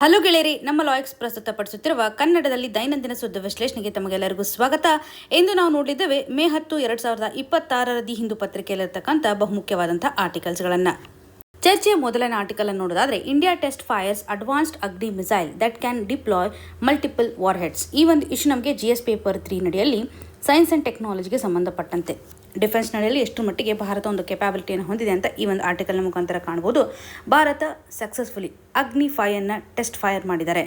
Hello ಗೆಳೆಯರಿ, ನಮ್ಮ ಲಾಯಕ್ಸ್ ಪ್ರಸ್ತುತಪಡಿಸುತ್ತಿರುವ ಕನ್ನಡದಲ್ಲಿ ದೈನಂದಿನ ಸುದ್ದಿ ವಿಶ್ಲೇಷಣೆಗೆ ತಮಗೆಲ್ಲರಿಗೂ ಸ್ವಾಗತ. ಎಂದು ನಾವು ನೋಡಿದ್ದೇವೆ ಮೇ 10, 2026 ದಿ ಹಿಂದೂ ಪತ್ರಿಕೆಯಲ್ಲಿರತಕ್ಕಂಥ ಬಹುಮುಖ್ಯವಾದಂತಹ ಆರ್ಟಿಕಲ್ಸ್ಗಳನ್ನು. ಚರ್ಚೆಯ ಮೊದಲನೇ ಆರ್ಟಿಕಲ್ ಅನ್ನು ನೋಡೋದಾದ್ರೆ, ಇಂಡಿಯಾ ಟೆಸ್ಟ್ ಫೈರ್ಸ್ ಅಡ್ವಾನ್ಸ್ಡ್ ಅಗ್ನಿ missile that can deploy multiple war heads. ಈ ಒಂದು ಇಶ್ಯೂ ನಮಗೆ GS ಪೇಪರ್ 3 ನಡೆಯಲ್ಲಿ ಸೈನ್ಸ್ ಅಂಡ್ ಟೆಕ್ನಾಲಜಿಗೆ ಸಂಬಂಧಪಟ್ಟಂತೆ ಡಿಫೆನ್ಸ್ ನಡೆಯಲ್ಲಿ ಎಷ್ಟು ಮಟ್ಟಿಗೆ ಭಾರತ ಒಂದು ಕೆಪಾಬಿಲಿಟಿಯನ್ನು ಹೊಂದಿದೆ ಅಂತ ಈ ಒಂದು ಆರ್ಟಿಕಲ್ನ ಮುಖಾಂತರ ಕಾಣಬಹುದು. ಭಾರತ ಸಕ್ಸಸ್ಫುಲಿ ಅಗ್ನಿ 5 ಟೆಸ್ಟ್ ಫೈರ್ ಮಾಡಿದ್ದಾರೆ.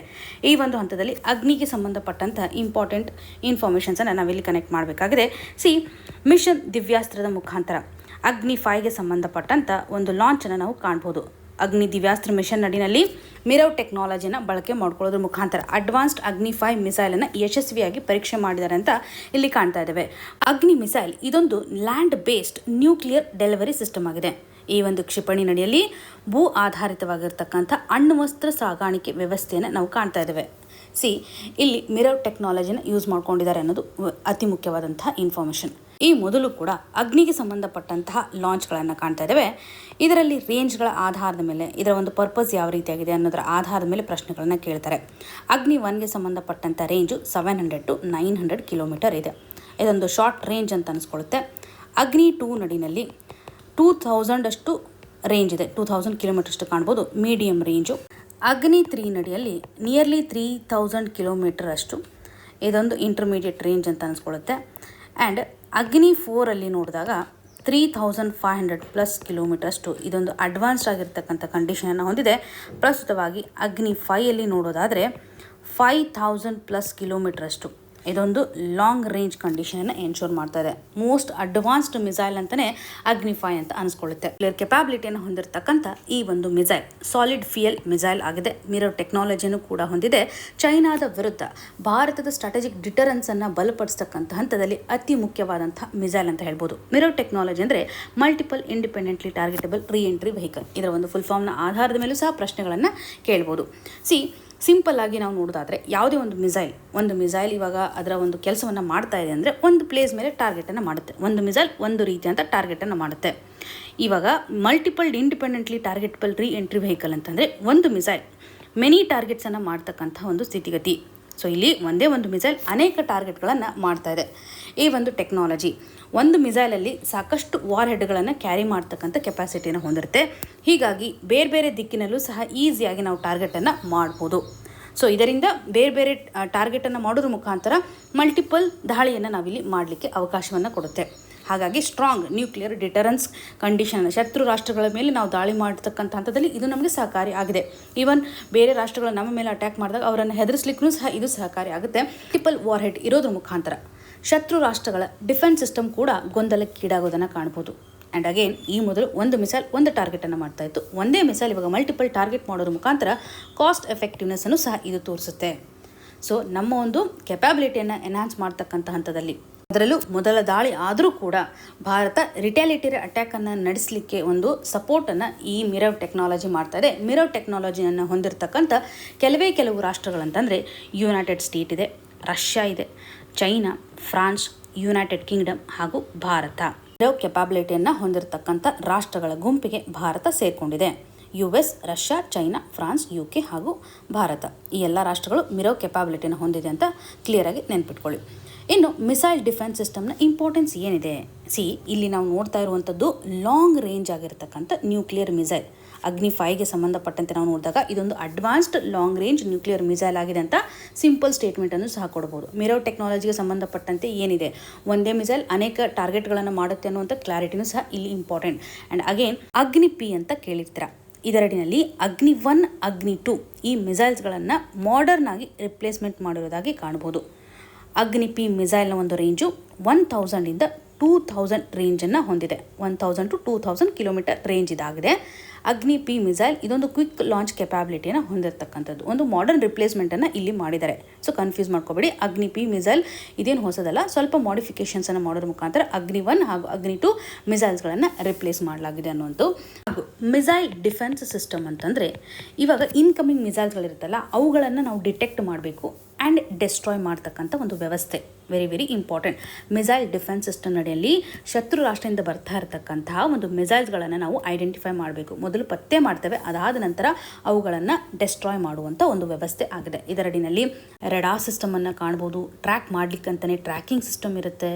ಈ ಒಂದು ಹಂತದಲ್ಲಿ ಅಗ್ನಿಗೆ ಸಂಬಂಧಪಟ್ಟಂಥ ಇಂಪಾರ್ಟೆಂಟ್ ಇನ್ಫಾರ್ಮೇಷನ್ಸನ್ನು ನಾವಿಲ್ಲಿ ಕನೆಕ್ಟ್ ಮಾಡಬೇಕಾಗಿದೆ. ಮಿಷನ್ ದಿವ್ಯಾಸ್ತ್ರದ ಮುಖಾಂತರ ಅಗ್ನಿ 5ಗೆ ಸಂಬಂಧಪಟ್ಟಂಥ ಒಂದು ಲಾಂಚನ್ನು ನಾವು ಕಾಣ್ಬೋದು. ಅಗ್ನಿ ದಿವ್ಯಾಸ್ತ್ರ ಮಿಷನ್ ನಡಿನಲ್ಲಿ ಮಿರವ್ ಟೆಕ್ನಾಲಜಿನ ಬಳಕೆ ಮಾಡ್ಕೊಳ್ಳೋದ್ರ ಮುಖಾಂತರ ಅಡ್ವಾನ್ಸ್ಡ್ ಅಗ್ನಿ 5 ಮಿಸೈಲನ್ನು ಯಶಸ್ವಿಯಾಗಿ ಪರೀಕ್ಷೆ ಮಾಡಿದ್ದಾರೆ ಅಂತ ಇಲ್ಲಿ ಕಾಣ್ತಾ ಇದ್ದೇವೆ. ಅಗ್ನಿ ಮಿಸೈಲ್ ಇದೊಂದು land based nuclear delivery system ಆಗಿದೆ. ಈ ಒಂದು ಕ್ಷಿಪಣಿ ನಡೆಯಲ್ಲಿ ಭೂ ಆಧಾರಿತವಾಗಿರ್ತಕ್ಕಂಥ ಅಣ್ವಸ್ತ್ರ ಸಾಗಾಣಿಕೆ ವ್ಯವಸ್ಥೆಯನ್ನು ನಾವು ಕಾಣ್ತಾ ಇದ್ದೇವೆ. ಇಲ್ಲಿ ಮಿರವ್ ಟೆಕ್ನಾಲಜಿನ ಯೂಸ್ ಮಾಡ್ಕೊಂಡಿದ್ದಾರೆ ಅನ್ನೋದು ಅತಿ ಮುಖ್ಯವಾದಂತಹ ಇನ್ಫಾರ್ಮೇಷನ್. ಈ ಮೊದಲು ಕೂಡ ಅಗ್ನಿಗೆ ಸಂಬಂಧಪಟ್ಟಂತಹ ಲಾಂಚ್ಗಳನ್ನು ಕಾಣ್ತಾ ಇದ್ದೇವೆ. ಇದರಲ್ಲಿ ರೇಂಜ್ಗಳ ಆಧಾರದ ಮೇಲೆ ಇದರ ಒಂದು ಪರ್ಪಸ್ ಯಾವ ರೀತಿಯಾಗಿದೆ ಅನ್ನೋದರ ಆಧಾರದ ಮೇಲೆ ಪ್ರಶ್ನೆಗಳನ್ನು ಕೇಳ್ತಾರೆ. ಅಗ್ನಿ 1ಗೆ ಸಂಬಂಧಪಟ್ಟಂಥ ರೇಂಜು 700 to 900 ಕಿಲೋಮೀಟರ್ ಇದೆ. ಇದೊಂದು ಶಾರ್ಟ್ ರೇಂಜ್ ಅಂತ ಅನಿಸ್ಕೊಳ್ಳುತ್ತೆ. ಅಗ್ನಿ 2 ನಡಿನಲ್ಲಿ 2000 ಅಷ್ಟು ರೇಂಜ್ ಇದೆ, 2000 ಕಿಲೋಮೀಟರ್ ಅಷ್ಟು ಕಾಣ್ಬೋದು, ಮೀಡಿಯಂ ರೇಂಜು. ಅಗ್ನಿ 3 ನಡಿಯಲ್ಲಿ ನಿಯರ್ಲಿ 3000 ಕಿಲೋಮೀಟರ್ ಅಷ್ಟು, ಇದೊಂದು ಇಂಟರ್ಮೀಡಿಯೇಟ್ ರೇಂಜ್ ಅಂತ ಅನಿಸ್ಕೊಳ್ಳುತ್ತೆ. ಆ್ಯಂಡ್ ಅಗ್ನಿ 4ಅಲ್ಲಿ ನೋಡಿದಾಗ 3500+ ಕಿಲೋಮೀಟರ್ ಅಷ್ಟು, ಇದೊಂದು ಅಡ್ವಾನ್ಸ್ಡ್ ಆಗಿರ್ತಕ್ಕಂಥ ಕಂಡೀಷನನ್ನು ಹೊಂದಿದೆ. ಪ್ರಸ್ತುತವಾಗಿ ಅಗ್ನಿ 5ಅಲ್ಲಿ ನೋಡೋದಾದರೆ 5000+ ಕಿಲೋಮೀಟರ್ ಅಷ್ಟು, ಇದೊಂದು ಲಾಂಗ್ ರೇಂಜ್ ಕಂಡೀಷನನ್ನು ಎನ್ಶೋರ್ ಮಾಡ್ತಾ ಇದೆ. ಮೋಸ್ಟ್ ಅಡ್ವಾನ್ಸ್ಡ್ ಮಿಸೈಲ್ ಅಂತಲೇ ಅಗ್ನಿ 5 ಅಂತ ಅನಿಸ್ಕೊಳ್ಳುತ್ತೆ. ಕ್ಲಿಯರ್ ಕೆಪಾಬಿಲಿಟಿಯನ್ನು ಹೊಂದಿರತಕ್ಕಂಥ ಈ ಒಂದು ಮಿಸೈಲ್ ಸಾಲಿಡ್ ಫ್ಯೂಯಲ್ ಮಿಸೈಲ್ ಆಗಿದೆ. ಮಿರರ್ ಟೆಕ್ನಾಲಜಿಯನ್ನು ಕೂಡ ಹೊಂದಿದೆ. ಚೈನಾದ ವಿರುದ್ಧ ಭಾರತದ ಸ್ಟ್ರಾಟಜಿಕ್ ಡಿಟರೆನ್ಸನ್ನು ಬಲಪಡಿಸ್ತಕ್ಕಂಥ ಹಂತದಲ್ಲಿ ಅತಿ ಮುಖ್ಯವಾದಂಥ ಮಿಸೈಲ್ ಅಂತ ಹೇಳ್ಬೋದು. ಮಿರರ್ ಟೆಕ್ನಾಲಜಿ ಅಂದರೆ ಮಲ್ಟಿಪಲ್ ಇಂಡಿಪೆಂಡೆಂಟ್ಲಿ ಟಾರ್ಗೆಟಬಲ್ ರೀ ಎಂಟ್ರಿ ವೆಹಿಕಲ್. ಇದರ ಒಂದು ಫುಲ್ ಫಾರ್ಮ್ನ ಆಧಾರದ ಮೇಲೂ ಸಹ ಪ್ರಶ್ನೆಗಳನ್ನು ಕೇಳ್ಬೋದು. ಸಿಂಪಲ್ ಆಗಿ ನಾವು ನೋಡೋದಾದರೆ, ಯಾವುದೇ ಒಂದು ಮಿಸೈಲ್ ಇವಾಗ ಅದರ ಒಂದು ಕೆಲಸವನ್ನು ಮಾಡ್ತಾ ಇದೆ ಅಂದರೆ ಒಂದು ಪ್ಲೇಸ್ ಮೇಲೆ ಟಾರ್ಗೆಟನ್ನು ಮಾಡುತ್ತೆ. ಒಂದು ಮಿಸೈಲ್ ಒಂದು ರೀತಿಯಂಥ ಟಾರ್ಗೆಟನ್ನು ಮಾಡುತ್ತೆ. ಇವಾಗ ಮಲ್ಟಿಪಲ್ ಇಂಡಿಪೆಂಡೆಂಟ್ಲಿ ಟಾರ್ಗೆಟಬಲ್ ರೀ ಎಂಟ್ರಿ ವೆಹಿಕಲ್ ಅಂತಂದರೆ ಒಂದು ಮಿಸೈಲ್ ಮೆನಿ ಟಾರ್ಗೆಟ್ಸನ್ನು ಮಾಡ್ತಕ್ಕಂಥ ಒಂದು ಸ್ಥಿತಿಗತಿ. ಇಲ್ಲಿ ಒಂದೇ ಒಂದು ಮಿಸೈಲ್ ಅನೇಕ ಟಾರ್ಗೆಟ್ಗಳನ್ನು ಮಾಡ್ತಾ ಇದೆ. ಈ ಒಂದು ಟೆಕ್ನಾಲಜಿ ಒಂದು ಮಿಸೈಲಲ್ಲಿ ಸಾಕಷ್ಟು ವಾರ್ ಹೆಡ್ಗಳನ್ನು ಕ್ಯಾರಿ ಮಾಡ್ತಕ್ಕಂಥ ಕೆಪಾಸಿಟಿಯನ್ನು ಹೊಂದಿರುತ್ತೆ. ಹೀಗಾಗಿ ಬೇರೆ ಬೇರೆ ದಿಕ್ಕಿನಲ್ಲೂ ಸಹ ಈಸಿಯಾಗಿ ನಾವು ಟಾರ್ಗೆಟನ್ನು ಮಾಡ್ಬೋದು. ಇದರಿಂದ ಬೇರೆ ಬೇರೆ ಟಾರ್ಗೆಟನ್ನು ಮಾಡೋದ್ರ ಮುಖಾಂತರ ಮಲ್ಟಿಪಲ್ ದಾಳಿಯನ್ನು ನಾವಿಲ್ಲಿ ಮಾಡಲಿಕ್ಕೆ ಅವಕಾಶವನ್ನು ಕೊಡುತ್ತೆ. ಹಾಗಾಗಿ ಸ್ಟ್ರಾಂಗ್ ನ್ಯೂಕ್ಲಿಯರ್ ಡಿಟರೆನ್ಸ್ ಕಂಡೀಷನ್, ಶತ್ರು ರಾಷ್ಟ್ರಗಳ ಮೇಲೆ ನಾವು ದಾಳಿ ಮಾಡತಕ್ಕಂಥ ಹಂತದಲ್ಲಿ ಇದು ನಮಗೆ ಸಹಕಾರಿ ಆಗಿದೆ. ಈವನ್ ಬೇರೆ ರಾಷ್ಟ್ರಗಳು ನಮ್ಮ ಮೇಲೆ ಅಟ್ಯಾಕ್ ಮಾಡಿದಾಗ ಅವರನ್ನು ಹೆದರಿಸಲಿಕ್ಕೂ ಸಹ ಇದು ಸಹಕಾರಿ ಆಗುತ್ತೆ. ಮಲ್ಟಿಪಲ್ ವಾರ್ ಹೆಡ್ ಇರೋದ್ರ ಮುಖಾಂತರ ಶತ್ರು ರಾಷ್ಟ್ರಗಳ ಡಿಫೆನ್ಸ್ ಸಿಸ್ಟಮ್ ಕೂಡ ಗೊಂದಲಕ್ಕೀಡಾಗೋದನ್ನು ಕಾಣ್ಬೋದು. ಆ್ಯಂಡ್ ಅಗೇನ್, ಈ ಮೊದಲು ಒಂದು ಮಿಸೈಲ್ ಒಂದು ಟಾರ್ಗೆಟನ್ನು ಮಾಡ್ತಾ ಇತ್ತು. ಒಂದೇ ಮಿಸೈಲ್ ಇವಾಗ ಮಲ್ಟಿಪಲ್ ಟಾರ್ಗೆಟ್ ಮಾಡೋದ್ರ ಮುಖಾಂತರ ಕಾಸ್ಟ್ ಎಫೆಕ್ಟಿವ್ನೆಸ್ಸನ್ನು ಸಹ ಇದು ತೋರಿಸುತ್ತೆ. ನಮ್ಮ ಒಂದು ಕೆಪಾಬಿಲಿಟಿಯನ್ನು ಎನ್ಹಾನ್ಸ್ ಮಾಡ್ತಕ್ಕಂಥ ಹಂತದಲ್ಲಿ, ಅದರಲ್ಲೂ ಮೊದಲ ದಾಳಿ ಆದರೂ ಕೂಡ ಭಾರತ ರಿಟ್ಯಾಲಿಟರಿ ಅಟ್ಯಾಕನ್ನು ನಡೆಸಲಿಕ್ಕೆ ಒಂದು ಸಪೋರ್ಟನ್ನು ಈ ಮಿರವ್ ಟೆಕ್ನಾಲಜಿ ಮಾಡ್ತಾ ಇದೆ. ಮಿರವ್ ಟೆಕ್ನಾಲಜಿಯನ್ನು ಹೊಂದಿರತಕ್ಕಂಥ ಕೆಲವು ರಾಷ್ಟ್ರಗಳಂತಂದರೆ ಯುನೈಟೆಡ್ ಸ್ಟೇಟ್ ಇದೆ, ರಷ್ಯಾ ಇದೆ, ಚೈನಾ, ಫ್ರಾನ್ಸ್, ಯುನೈಟೆಡ್ ಕಿಂಗ್ಡಮ್ ಹಾಗೂ ಭಾರತ. ಮಿರವ್ ಕೆಪಾಬಿಲಿಟಿಯನ್ನು ಹೊಂದಿರತಕ್ಕಂಥ ರಾಷ್ಟ್ರಗಳ ಗುಂಪಿಗೆ ಭಾರತ ಸೇರಿಕೊಂಡಿದೆ. US, Russia, China, France, UK ಹಾಗೂ ಭಾರತ, ಈ ಎಲ್ಲ ರಾಷ್ಟ್ರಗಳು ಮಿರವ್ ಕೆಪಾಬಿಲಿಟಿಯನ್ನು ಹೊಂದಿದೆ ಅಂತ ಕ್ಲಿಯರಾಗಿ ನೆನ್ಪಿಟ್ಕೊಳ್ಳಿ. ಇನ್ನು ಮಿಸೈಲ್ ಡಿಫೆನ್ಸ್ ಸಿಸ್ಟಮ್ನ ಇಂಪಾರ್ಟೆನ್ಸ್ ಏನಿದೆ? ಇಲ್ಲಿ ನಾವು ನೋಡ್ತಾ ಇರುವಂಥದ್ದು ಲಾಂಗ್ ರೇಂಜ್ ಆಗಿರ್ತಕ್ಕಂಥ ನ್ಯೂಕ್ಲಿಯರ್ ಮಿಸೈಲ್. ಅಗ್ನಿ 5ಗೆ ಸಂಬಂಧಪಟ್ಟಂತೆ ನಾವು ನೋಡಿದಾಗ ಇದೊಂದು advanced long range nuclear missile ಆಗಿದೆ ಅಂತ ಸಿಂಪಲ್ ಸ್ಟೇಟ್ಮೆಂಟನ್ನು ಸಹ ಕೊಡ್ಬೋದು. ಮಿರವ್ ಟೆಕ್ನಾಲಜಿಗೆ ಸಂಬಂಧಪಟ್ಟಂತೆ ಏನಿದೆ, ಒಂದೇ ಮಿಸೈಲ್ ಅನೇಕ ಟಾರ್ಗೆಟ್ಗಳನ್ನು ಮಾಡುತ್ತೆ ಅನ್ನುವಂಥ ಕ್ಲಾರಿಟಿನೂ ಸಹ ಇಲ್ಲಿ ಇಂಪಾರ್ಟೆಂಟ್. ಆ್ಯಂಡ್ ಅಗೇನ್, ಅಗ್ನಿ P ಅಂತ ಕೇಳಿರ್ತೀರ. ಇದರಡಿನಲ್ಲಿ ಅಗ್ನಿ 1, ಅಗ್ನಿ 2 ಈ ಮಿಸೈಲ್ಸ್ಗಳನ್ನು ಮಾಡರ್ನ್ ಆಗಿ ರಿಪ್ಲೇಸ್ಮೆಂಟ್ ಮಾಡಿರೋದಾಗಿ ಕಾಣ್ಬೋದು. ಅಗ್ನಿ P ಮಿಸೈಲ್ನ ಒಂದು ರೇಂಜು 1000 to 2000 ರೇಂಜನ್ನು ಹೊಂದಿದೆ. 1000 to 2000 ಕಿಲೋಮೀಟರ್ ರೇಂಜ್ ಇದಾಗಿದೆ. ಅಗ್ನಿ P ಮಿಸೈಲ್ ಇದೊಂದು ಕ್ವಿಕ್ ಲಾಂಚ್ ಕೆಪಾಬಿಲಿಟಿಯನ್ನು ಹೊಂದಿರತಕ್ಕಂಥದ್ದು, ಒಂದು ಮಾಡರ್ನ್ ರಿಪ್ಲೇಸ್ಮೆಂಟನ್ನು ಇಲ್ಲಿ ಮಾಡಿದ್ದಾರೆ. ಕನ್ಫ್ಯೂಸ್ ಮಾಡ್ಕೋಬೇಡಿ, ಅಗ್ನಿ P ಮಿಸೈಲ್ ಇದೇನು ಹೊಸದಲ್ಲ, ಸ್ವಲ್ಪ ಮಾಡಿಫಿಕೇಷನ್ಸನ್ನು ಮಾಡೋದ್ರ ಮುಖಾಂತರ ಅಗ್ನಿ 1 ಹಾಗೂ ಅಗ್ನಿ 2 ಮಿಸೈಲ್ಸ್ಗಳನ್ನು ರಿಪ್ಲೇಸ್ ಮಾಡಲಾಗಿದೆ ಅನ್ನುವಂಥ. ಹಾಗೂ ಮಿಸೈಲ್ ಡಿಫೆನ್ಸ್ ಸಿಸ್ಟಮ್ ಅಂತಂದರೆ ಇವಾಗ ಇನ್ಕಮಿಂಗ್ ಮಿಸೈಲ್ಸ್ಗಳಿರುತ್ತಲ್ಲ, ಅವುಗಳನ್ನು ನಾವು ಡಿಟೆಕ್ಟ್ ಮಾಡಬೇಕು ಆ್ಯಂಡ್ ಡೆಸ್ಟ್ರಾಯ್ ಮಾಡ್ತಕ್ಕಂಥ ಒಂದು ವ್ಯವಸ್ಥೆ. Very important. Missile defence system ನಡೆಯಲ್ಲಿ ಶತ್ರು ರಾಷ್ಟ್ರದಿಂದ ಬರ್ತಾ ಇರತಕ್ಕಂತಹ ಒಂದು ಮಿಸೈಲ್ಸ್ಗಳನ್ನು ನಾವು ಐಡೆಂಟಿಫೈ ಮಾಡಬೇಕು. ಮೊದಲು ಪತ್ತೆ ಮಾಡ್ತವೆ, ಅದಾದ ನಂತರ ಅವುಗಳನ್ನು ಡೆಸ್ಟ್ರಾಯ್ ಮಾಡುವಂಥ ಒಂದು ವ್ಯವಸ್ಥೆ ಆಗಿದೆ. ಇದರಡಿನಲ್ಲಿ ರೆಡಾರ್ ಸಿಸ್ಟಮನ್ನು ಕಾಣ್ಬೋದು, ಟ್ರ್ಯಾಕ್ ಮಾಡಲಿಕ್ಕಂತಲೇ ಟ್ರ್ಯಾಕಿಂಗ್ ಸಿಸ್ಟಮ್ ಇರುತ್ತೆ,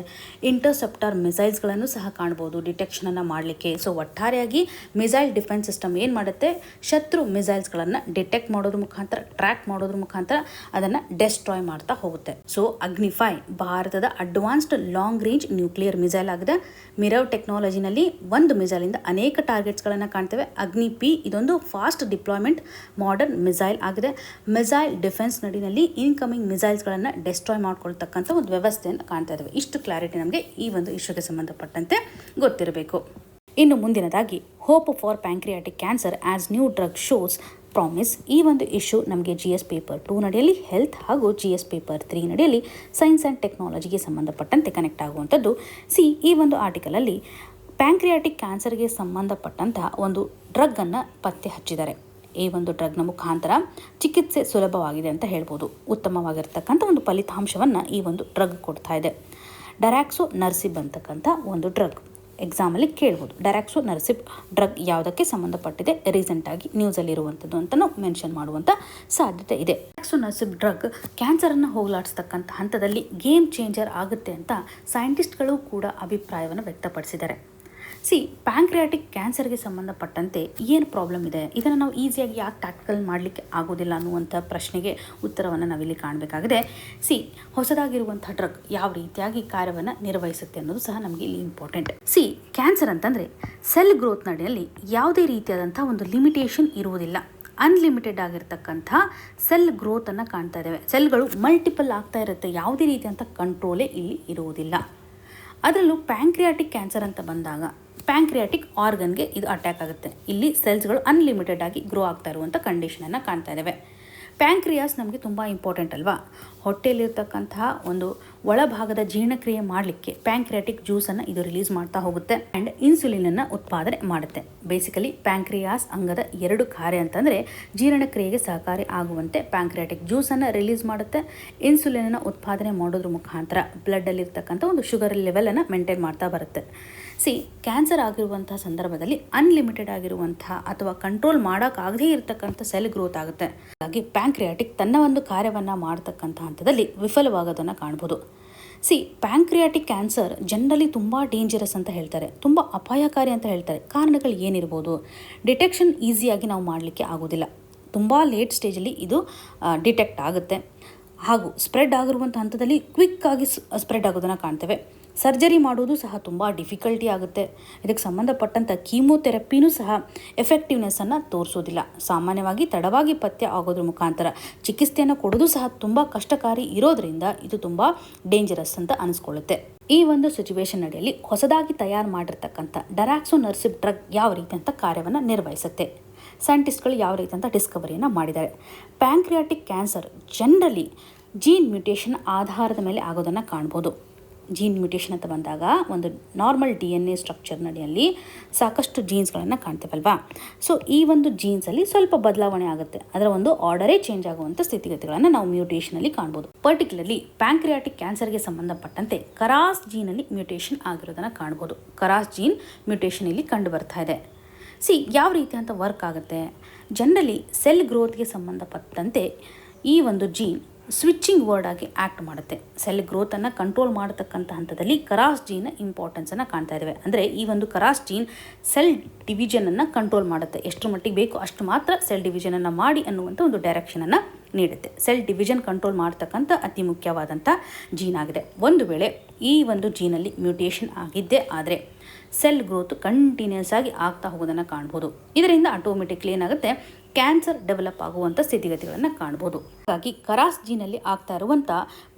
ಇಂಟರ್ಸೆಪ್ಟಾರ್ ಮಿಸೈಲ್ಸ್ಗಳನ್ನು ಸಹ ಕಾಣ್ಬೋದು ಡಿಟೆಕ್ಷನನ್ನು ಮಾಡಲಿಕ್ಕೆ. ಸೊ ಒಟ್ಟಾರೆಯಾಗಿ ಮಿಸೈಲ್ ಡಿಫೆನ್ಸ್ ಸಿಸ್ಟಮ್ ಏನು ಮಾಡುತ್ತೆ, ಶತ್ರು ಮಿಸೈಲ್ಸ್ಗಳನ್ನು ಡಿಟೆಕ್ಟ್ ಮಾಡೋದ್ರ ಮುಖಾಂತರ, ಟ್ರ್ಯಾಕ್ ಮಾಡೋದ್ರ ಮುಖಾಂತರ ಅದನ್ನು ಡೆಸ್ಟ್ರಾಯ್ ಮಾಡ್ತಾ ಹೋಗುತ್ತೆ. ಸೊ ಅಗ್ನಿ-5 ಭಾರತದ advanced long range nuclear missile ಆಗಿದೆ. ಮಿರವ್ ಟೆಕ್ನಾಲಜಿನಲ್ಲಿ ಒಂದು ಮಿಸೈಲಿಂದ ಅನೇಕ ಟಾರ್ಗೆಟ್ಸ್ಗಳನ್ನು ಕಾಣ್ತೇವೆ. ಅಗ್ನಿ-P ಇದೊಂದು ಫಾಸ್ಟ್ ಡಿಪ್ಲಾಯ್ಮೆಂಟ್ ಮಾಡರ್ನ್ ಮಿಸೈಲ್ ಆಗಿದೆ. ಮಿಸೈಲ್ ಡಿಫೆನ್ಸ್ ನಡಿನಲ್ಲಿ ಇನ್ಕಮಿಂಗ್ ಮಿಸೈಲ್ಸ್ಗಳನ್ನು ಡೆಸ್ಟ್ರಾಯ್ ಮಾಡ್ಕೊಳ್ತಕ್ಕಂಥ ಒಂದು ವ್ಯವಸ್ಥೆಯನ್ನು ಕಾಣ್ತಾ ಇದ್ದೇವೆ. ಇಷ್ಟು ಕ್ಲಾರಿಟಿ ನಮಗೆ ಈ ಒಂದು ಇಶ್ಯೂಗೆ ಸಂಬಂಧಪಟ್ಟಂತೆ ಗೊತ್ತಿರಬೇಕು. ಇನ್ನು ಮುಂದಿನದಾಗಿ hope for pancreatic cancer as new drug shows promise. ಈ ಒಂದು ಇಶ್ಯೂ ನಮಗೆ GS ಪೇಪರ್ 2 ನಡೆಯಲ್ಲಿ ಹೆಲ್ತ್ ಹಾಗೂ GS ಪೇಪರ್ 3 ನಡೆಯಲ್ಲಿ ಸೈನ್ಸ್ ಆ್ಯಂಡ್ ಟೆಕ್ನಾಲಜಿಗೆ ಸಂಬಂಧಪಟ್ಟಂತೆ ಕನೆಕ್ಟ್ ಆಗುವಂಥದ್ದು. ಈ ಒಂದು ಆರ್ಟಿಕಲಲ್ಲಿ ಪ್ಯಾಂಕ್ರಿಯಾಟಿಕ್ ಕ್ಯಾನ್ಸರ್ಗೆ ಸಂಬಂಧಪಟ್ಟಂತಹ ಒಂದು ಡ್ರಗ್ಗನ್ನು ಪತ್ತೆ ಹಚ್ಚಿದ್ದಾರೆ. ಈ ಒಂದು ಡ್ರಗ್ನ ಮುಖಾಂತರ ಚಿಕಿತ್ಸೆ ಸುಲಭವಾಗಿದೆ ಅಂತ ಹೇಳ್ಬೋದು. ಉತ್ತಮವಾಗಿರ್ತಕ್ಕಂಥ ಒಂದು ಫಲಿತಾಂಶವನ್ನು ಈ ಒಂದು ಡ್ರಗ್ ಕೊಡ್ತಾ ಇದೆ. ಡರಾಕ್ಸೋ ನರ್ಸಿಬ್ ಅಂತಕ್ಕಂಥ ಒಂದು ಡ್ರಗ್ ಎಕ್ಸಾಮಲ್ಲಿ ಕೇಳ್ಬೋದು. ಡರಾಕ್ಸೋ ನರ್ಸಿಬ್ ಡ್ರಗ್ ಯಾವುದಕ್ಕೆ ಸಂಬಂಧಪಟ್ಟಿದೆ, ರೀಸೆಂಟಾಗಿ ನ್ಯೂಸಲ್ಲಿರುವಂಥದ್ದು ಅಂತಲೂ ಮೆನ್ಷನ್ ಮಾಡುವಂಥ ಸಾಧ್ಯತೆ ಇದೆ. ಡರಾಕ್ಸೋ ನರ್ಸಿಬ್ ಡ್ರಗ್ ಕ್ಯಾನ್ಸರನ್ನು ಹೋಗಲಾಡಿಸ್ತಕ್ಕಂಥ ಹಂತದಲ್ಲಿ ಗೇಮ್ ಚೇಂಜರ್ ಆಗುತ್ತೆ ಅಂತ ಸೈಂಟಿಸ್ಟ್ಗಳು ಕೂಡ ಅಭಿಪ್ರಾಯವನ್ನು ವ್ಯಕ್ತಪಡಿಸಿದ್ದಾರೆ. ಪ್ಯಾಂಕ್ರಿಯಾಟಿಕ್ ಕ್ಯಾನ್ಸರ್ಗೆ ಸಂಬಂಧಪಟ್ಟಂತೆ ಏನು ಪ್ರಾಬ್ಲಮ್ ಇದೆ, ಇದನ್ನು ನಾವು ಈಸಿಯಾಗಿ ಯಾಕೆ ಟ್ಯಾಕಲ್ ಮಾಡಲಿಕ್ಕೆ ಆಗೋದಿಲ್ಲ ಅನ್ನುವಂಥ ಪ್ರಶ್ನೆಗೆ ಉತ್ತರವನ್ನು ನಾವಿಲ್ಲಿ ಕಾಣಬೇಕಾಗಿದೆ. ಹೊಸದಾಗಿರುವಂಥ ಡ್ರಗ್ ಯಾವ ರೀತಿಯಾಗಿ ಕಾರ್ಯವನ್ನು ನಿರ್ವಹಿಸುತ್ತೆ ಅನ್ನೋದು ಸಹ ನಮಗೆ ಇಲ್ಲಿ ಇಂಪಾರ್ಟೆಂಟ್. ಕ್ಯಾನ್ಸರ್ ಅಂತಂದರೆ ಸೆಲ್ ಗ್ರೋತ್ ನಡೆಯಲ್ಲಿ ಯಾವುದೇ ರೀತಿಯಾದಂಥ ಒಂದು ಲಿಮಿಟೇಷನ್ ಇರುವುದಿಲ್ಲ. ಅನ್ಲಿಮಿಟೆಡ್ ಆಗಿರ್ತಕ್ಕಂಥ ಸೆಲ್ ಗ್ರೋತನ್ನು ಕಾಣ್ತಾ ಇದ್ದೇವೆ. ಸೆಲ್ಗಳು ಮಲ್ಟಿಪಲ್ ಆಗ್ತಾ ಇರುತ್ತೆ, ಯಾವುದೇ ರೀತಿಯಂಥ ಕಂಟ್ರೋಲೇ ಇಲ್ಲಿ ಇರುವುದಿಲ್ಲ. ಅದರಲ್ಲೂ ಪ್ಯಾಂಕ್ರಿಯಾಟಿಕ್ ಕ್ಯಾನ್ಸರ್ ಅಂತ ಬಂದಾಗ ಪ್ಯಾಂಕ್ರಿಯಾಟಿಕ್ ಆರ್ಗನ್ಗೆ ಇದು ಅಟ್ಯಾಕ್ ಆಗುತ್ತೆ. ಇಲ್ಲಿ ಸೆಲ್ಸ್ಗಳು ಅನ್ಲಿಮಿಟೆಡ್ ಆಗಿ ಗ್ರೋ ಆಗ್ತಾ ಇರುವಂಥ ಕಂಡೀಷನನ್ನು ಕಾಣ್ತಾ ಇದ್ದೇವೆ. ಪ್ಯಾಂಕ್ರಿಯಾಸ್ ನಮಗೆ ತುಂಬ ಇಂಪಾರ್ಟೆಂಟ್ ಅಲ್ವಾ. ಹೊಟ್ಟೆಯಲ್ಲಿರ್ತಕ್ಕಂತಹ ಒಂದು ಒಳಭಾಗದ ಜೀರ್ಣಕ್ರಿಯೆ ಮಾಡಲಿಕ್ಕೆ ಪ್ಯಾಂಕ್ರಿಯಾಟಿಕ್ ಜ್ಯೂಸನ್ನು ಇದು ರಿಲೀಸ್ ಮಾಡ್ತಾ ಹೋಗುತ್ತೆ ಆ್ಯಂಡ್ ಇನ್ಸುಲಿನನ್ನು ಉತ್ಪಾದನೆ ಮಾಡುತ್ತೆ. ಬೇಸಿಕಲಿ ಪ್ಯಾಂಕ್ರಿಯಾಸ್ ಅಂಗದ 2 ಕಾರ್ಯ ಅಂತಂದರೆ ಜೀರ್ಣಕ್ರಿಯೆಗೆ ಸಹಕಾರಿ ಆಗುವಂತೆ ಪ್ಯಾಂಕ್ರಿಯಾಟಿಕ್ ಜ್ಯೂಸನ್ನು ರಿಲೀಸ್ ಮಾಡುತ್ತೆ, ಇನ್ಸುಲಿನನ್ನು ಉತ್ಪಾದನೆ ಮಾಡೋದ್ರ ಮುಖಾಂತರ ಬ್ಲಡ್ಡಲ್ಲಿರ್ತಕ್ಕಂಥ ಒಂದು ಶುಗರ್ ಲೆವೆಲನ್ನು ಮೇಂಟೈನ್ ಮಾಡ್ತಾ ಬರುತ್ತೆ. ಕ್ಯಾನ್ಸರ್ ಆಗಿರುವಂಥ ಸಂದರ್ಭದಲ್ಲಿ ಅನ್ಲಿಮಿಟೆಡ್ ಆಗಿರುವಂಥ ಅಥವಾ ಕಂಟ್ರೋಲ್ ಮಾಡೋಕ್ಕಾಗದೇ ಇರತಕ್ಕಂಥ ಸೆಲ್ ಗ್ರೋತ್ ಆಗುತ್ತೆ. ಹಾಗಾಗಿ ಪ್ಯಾಂಕ್ರಿಯಾಟಿಕ್ ತನ್ನ ಒಂದು ಕಾರ್ಯವನ್ನು ಮಾಡತಕ್ಕಂಥ ಹಂತದಲ್ಲಿ ವಿಫಲವಾಗೋದನ್ನು ಕಾಣ್ಬೋದು. ಪ್ಯಾಂಕ್ರಿಯಾಟಿಕ್ ಕ್ಯಾನ್ಸರ್ ಜನರಲಿ ತುಂಬ ಡೇಂಜರಸ್ ಅಂತ ಹೇಳ್ತಾರೆ, ತುಂಬ ಅಪಾಯಕಾರಿ ಅಂತ ಹೇಳ್ತಾರೆ. ಕಾರಣಗಳು ಏನಿರ್ಬೋದು? ಡಿಟೆಕ್ಷನ್ ಈಸಿಯಾಗಿ ನಾವು ಮಾಡಲಿಕ್ಕೆ ಆಗೋದಿಲ್ಲ, ತುಂಬ ಲೇಟ್ ಸ್ಟೇಜಲ್ಲಿ ಇದು ಡಿಟೆಕ್ಟ್ ಆಗುತ್ತೆ ಹಾಗೂ ಸ್ಪ್ರೆಡ್ ಆಗಿರುವಂಥ ಹಂತದಲ್ಲಿ ಕ್ವಿಕ್ಕಾಗಿ ಸ್ಪ್ರೆಡ್ ಆಗೋದನ್ನು ಕಾಣ್ತೇವೆ. ಸರ್ಜರಿ ಮಾಡೋದು ಸಹ ತುಂಬ ಡಿಫಿಕಲ್ಟಿ ಆಗುತ್ತೆ. ಇದಕ್ಕೆ ಸಂಬಂಧಪಟ್ಟಂಥ ಕೀಮೋಥೆರಪಿನೂ ಸಹ ಎಫೆಕ್ಟಿವ್ನೆಸ್ಸನ್ನು ತೋರಿಸೋದಿಲ್ಲ. ಸಾಮಾನ್ಯವಾಗಿ ತಡವಾಗಿ ಪತ್ತೆ ಆಗೋದ್ರ ಮುಖಾಂತರ ಚಿಕಿತ್ಸೆಯನ್ನು ಕೊಡೋದು ಸಹ ತುಂಬ ಕಷ್ಟಕಾರಿ ಇರೋದರಿಂದ ಇದು ತುಂಬ ಡೇಂಜರಸ್ ಅಂತ ಅನಿಸ್ಕೊಳ್ಳುತ್ತೆ. ಈ ಒಂದು ಸಿಚುವೇಶನ್ ನಡೆಯಲ್ಲಿ ಹೊಸದಾಗಿ ತಯಾರು ಮಾಡಿರ್ತಕ್ಕಂಥ ಡರಾಕ್ಸೋ ನರ್ಸಿಬ್ ಡ್ರಗ್ ಯಾವ ರೀತಿ ಅಂತ ಕಾರ್ಯವನ್ನು ನಿರ್ವಹಿಸುತ್ತೆ, ಸೈಂಟಿಸ್ಟ್ಗಳು ಯಾವ ರೀತಿ ಅಂತ ಡಿಸ್ಕವರಿಯನ್ನು ಮಾಡಿದ್ದಾರೆ. Pancreatic cancer generally gene mutation ಆಧಾರದ ಮೇಲೆ ಆಗೋದನ್ನು ಕಾಣ್ಬೋದು. ಜೀನ್ ಮ್ಯೂಟೇಷನ್ ಅಂತ ಬಂದಾಗ ಒಂದು ನಾರ್ಮಲ್ DNA ಸ್ಟ್ರಕ್ಚರ್ ನಡೆಯಲ್ಲಿ ಸಾಕಷ್ಟು ಜೀನ್ಸ್ಗಳನ್ನು ಕಾಣ್ತೇವಲ್ವಾ. ಈ ಒಂದು ಜೀನ್ಸಲ್ಲಿ ಸ್ವಲ್ಪ ಬದಲಾವಣೆ ಆಗುತ್ತೆ, ಅದರ ಒಂದು ಆರ್ಡರೇ ಚೇಂಜ್ ಆಗುವಂಥ ಸ್ಥಿತಿಗತಿಗಳನ್ನು ನಾವು ಮ್ಯೂಟೇಷನಲ್ಲಿ ಕಾಣ್ಬೋದು. ಪರ್ಟಿಕ್ಯುಲರ್ಲಿ ಪ್ಯಾಂಕ್ರಿಯಾಟಿಕ್ ಕ್ಯಾನ್ಸರ್ಗೆ ಸಂಬಂಧಪಟ್ಟಂತೆ ಕರಾಸ್ ಜೀನಲ್ಲಿ ಮ್ಯೂಟೇಷನ್ ಆಗಿರೋದನ್ನು ಕಾಣ್ಬೋದು. ಕರಾಸ್ ಜೀನ್ ಮ್ಯೂಟೇಷನ್ ಇಲ್ಲಿ ಕಂಡು ಬರ್ತಾ ಇದೆ. ಯಾವ ರೀತಿ ಅಂತ ವರ್ಕ್ ಆಗುತ್ತೆ? ಜನರಲಿ ಸೆಲ್ ಗ್ರೋತ್ಗೆ ಸಂಬಂಧಪಟ್ಟಂತೆ ಈ ಒಂದು ಜೀನ್ ಸ್ವಿಚ್ಚಿಂಗ್ ವರ್ಡ್ ಆಗಿ ಆ್ಯಕ್ಟ್ ಮಾಡುತ್ತೆ. ಸೆಲ್ ಗ್ರೋತನ್ನು ಕಂಟ್ರೋಲ್ ಮಾಡತಕ್ಕಂಥ ಹಂತದಲ್ಲಿ ಕರಾಸ್ ಜೀನ್ ಇಂಪಾರ್ಟೆನ್ಸನ್ನು ಕಾಣ್ತಾ ಇದ್ದೇವೆ. ಅಂದರೆ ಈ ಒಂದು ಕರಾಸ್ ಜೀನ್ ಸೆಲ್ ಡಿವಿಷನನ್ನು ಕಂಟ್ರೋಲ್ ಮಾಡುತ್ತೆ, ಎಷ್ಟು ಮಟ್ಟಿಗೆ ಬೇಕು ಅಷ್ಟು ಮಾತ್ರ ಸೆಲ್ ಡಿವಿಷನನ್ನು ಮಾಡಿ ಅನ್ನುವಂಥ ಒಂದು ಡೈರೆಕ್ಷನನ್ನು ನೀಡುತ್ತೆ. ಸೆಲ್ ಡಿವಿಷನ್ ಕಂಟ್ರೋಲ್ ಮಾಡ್ತಕ್ಕಂಥ ಅತಿ ಮುಖ್ಯವಾದಂಥ ಜೀನ್ ಆಗಿದೆ. ಒಂದು ವೇಳೆ ಈ ಒಂದು ಜೀನಲ್ಲಿ ಮ್ಯೂಟೇಷನ್ ಆಗಿದ್ದೇ ಆದರೆ ಸೆಲ್ ಗ್ರೋತ್ ಕಂಟಿನ್ಯೂಸ್ ಆಗಿ ಆಗ್ತಾ ಹೋಗೋದನ್ನು ಕಾಣ್ಬೋದು. ಇದರಿಂದ ಆಟೋಮೆಟಿಕ್ಲಿ ಏನಾಗುತ್ತೆ, ಕ್ಯಾನ್ಸರ್ ಡೆವಲಪ್ ಆಗುವಂಥ ಸ್ಥಿತಿಗತಿಗಳನ್ನು ಕಾಣ್ಬೋದು. ಹಾಗಾಗಿ ಕರಾಸ್ ಜೀನಲ್ಲಿ ಆಗ್ತಾ ಇರುವಂಥ